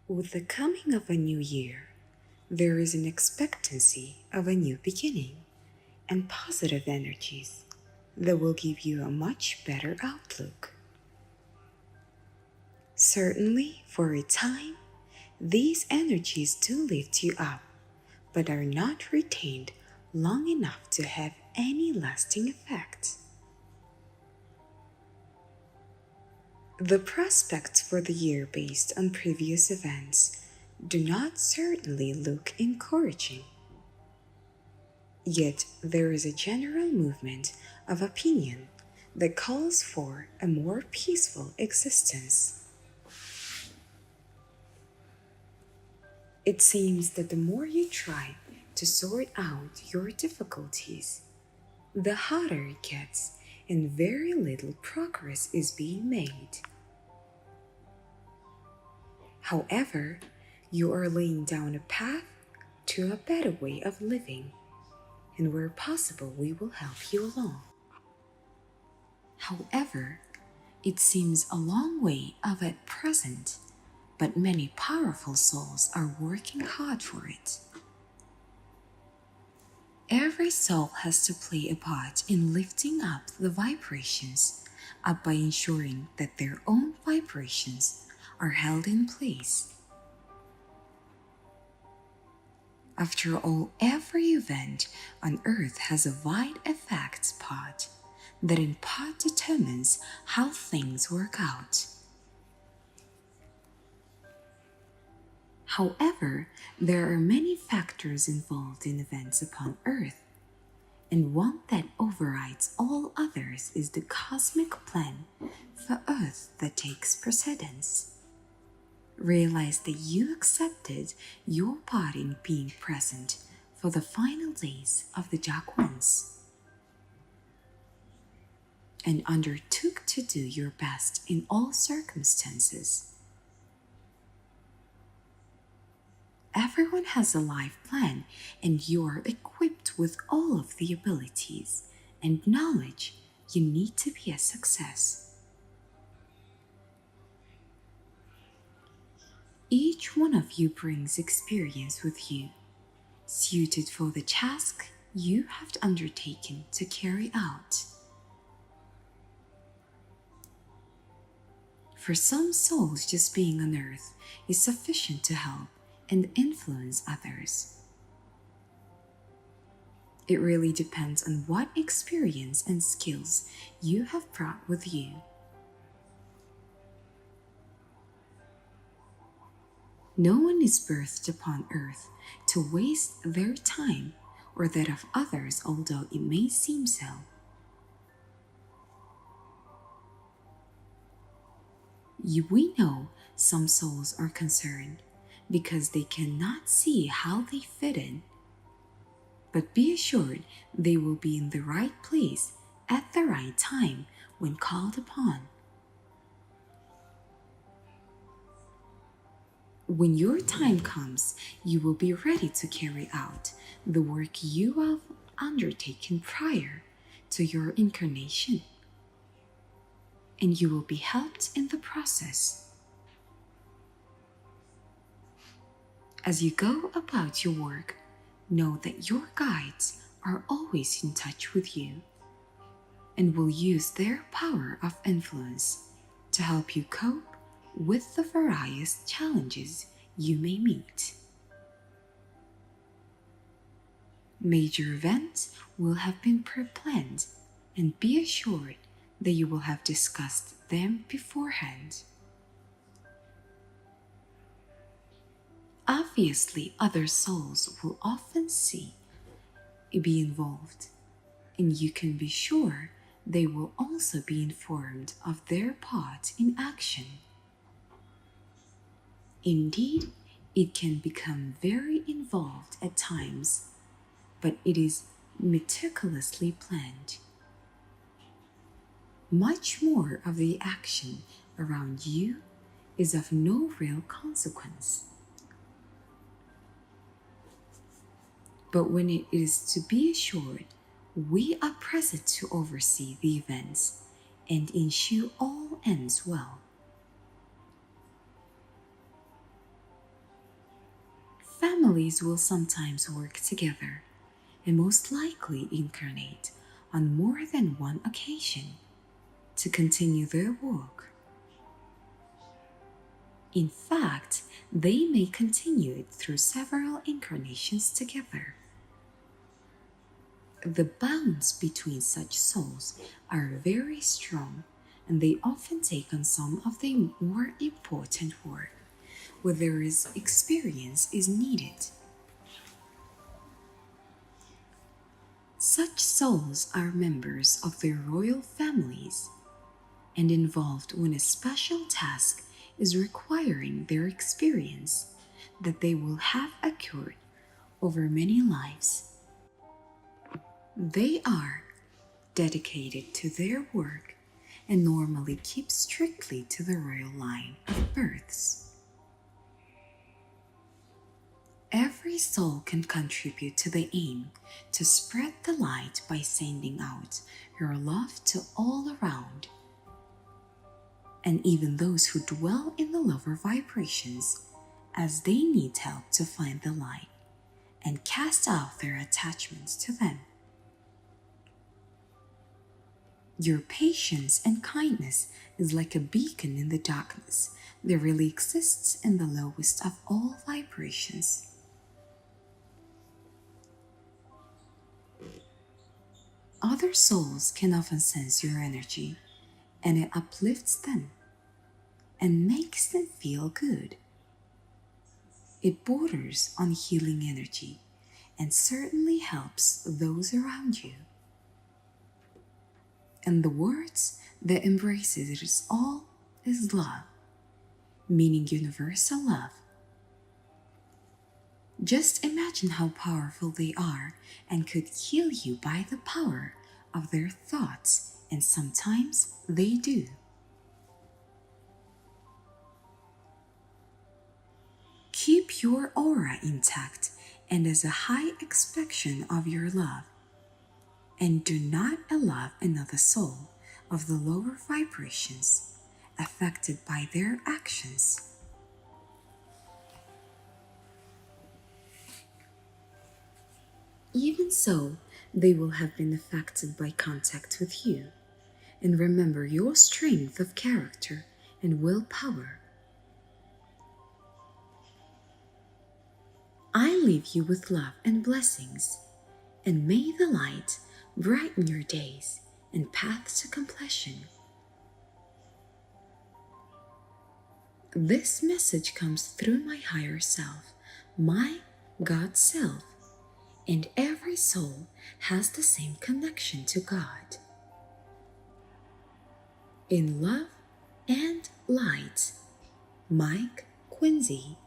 With the coming of a new year, there is an expectancy of a new beginning and positive energies that will give you a much better outlook. Certainly, for a time, these energies do lift you up, but are not retained long enough to have any lasting effect. The prospects for the year based on previous events do not certainly look encouraging. Yet there is a general movement of opinion that calls for a more peaceful existence. It seems that the more you try to sort out your difficulties, the harder it gets and very little progress is being made. However, you are laying down a path to a better way of living, and where possible, we will help you along. However, it seems a long way off at present, but many powerful souls are working hard for it. Every soul has to play a part in lifting up the vibrations up by ensuring that their own vibrations are held in place. After all, every event on earth has a wide effects part that in part determines how things work out. However, there are many factors involved in events upon Earth, and one that overrides all others is the cosmic plan for Earth that takes precedence. Realize that you accepted your part in being present for the final days of the dark ones, and undertook to do your best in all circumstances. Everyone has a life plan, and you are equipped with all of the abilities and knowledge you need to be a success. Each one of you brings experience with you, suited for the task you have undertaken to carry out. For some souls, just being on earth is sufficient to help and influence others. It really depends on what experience and skills you have brought with you. No one is birthed upon earth to waste their time or that of others, although it may seem so. We know some souls are concerned because they cannot see how they fit in. But be assured they will be in the right place at the right time when called upon. When your time comes, you will be ready to carry out the work you have undertaken prior to your incarnation, and you will be helped in the process. As you go about your work, know that your guides are always in touch with you and will use their power of influence to help you cope with the various challenges you may meet. Major events will have been pre-planned, and be assured that you will have discussed them beforehand. Obviously, other souls will often be involved, and you can be sure they will also be informed of their part in action. Indeed, it can become very involved at times, but it is meticulously planned. Much more of the action around you is of no real consequence. But when it is to be assured, we are present to oversee the events and ensure all ends well. families will sometimes work together and most likely incarnate on more than one occasion to continue their work. In fact, they may continue it through several incarnations together. The bonds between such souls are very strong, and they often take on some of the more important work where there is experience is needed. Such souls are members of their royal families and involved when a special task is requiring their experience that they will have occurred over many lives. They are dedicated to their work and normally keep strictly to the royal line of births. Every soul can contribute to the aim to spread the light by sending out your love to all around. And even those who dwell in the lower vibrations, as they need help to find the light and cast out their attachments to them. Your patience and kindness is like a beacon in the darkness that really exists in the lowest of all vibrations. Other souls can often sense your energy, and it uplifts them and makes them feel good. It borders on healing energy and certainly helps those around you. And the words that embraces it all is love, meaning universal love. Just imagine how powerful they are and could heal you by the power of their thoughts, and sometimes they do. Keep your aura intact and as a high expression of your love, and do not allow another soul of the lower vibrations affected by their actions. Even so, they will have been affected by contact with you, and remember your strength of character and willpower. I leave you with love and blessings, and may the light brighten your days and paths to completion. This message comes through my higher self, my God self, and every soul has the same connection to God. In love and light, Mike Quincy.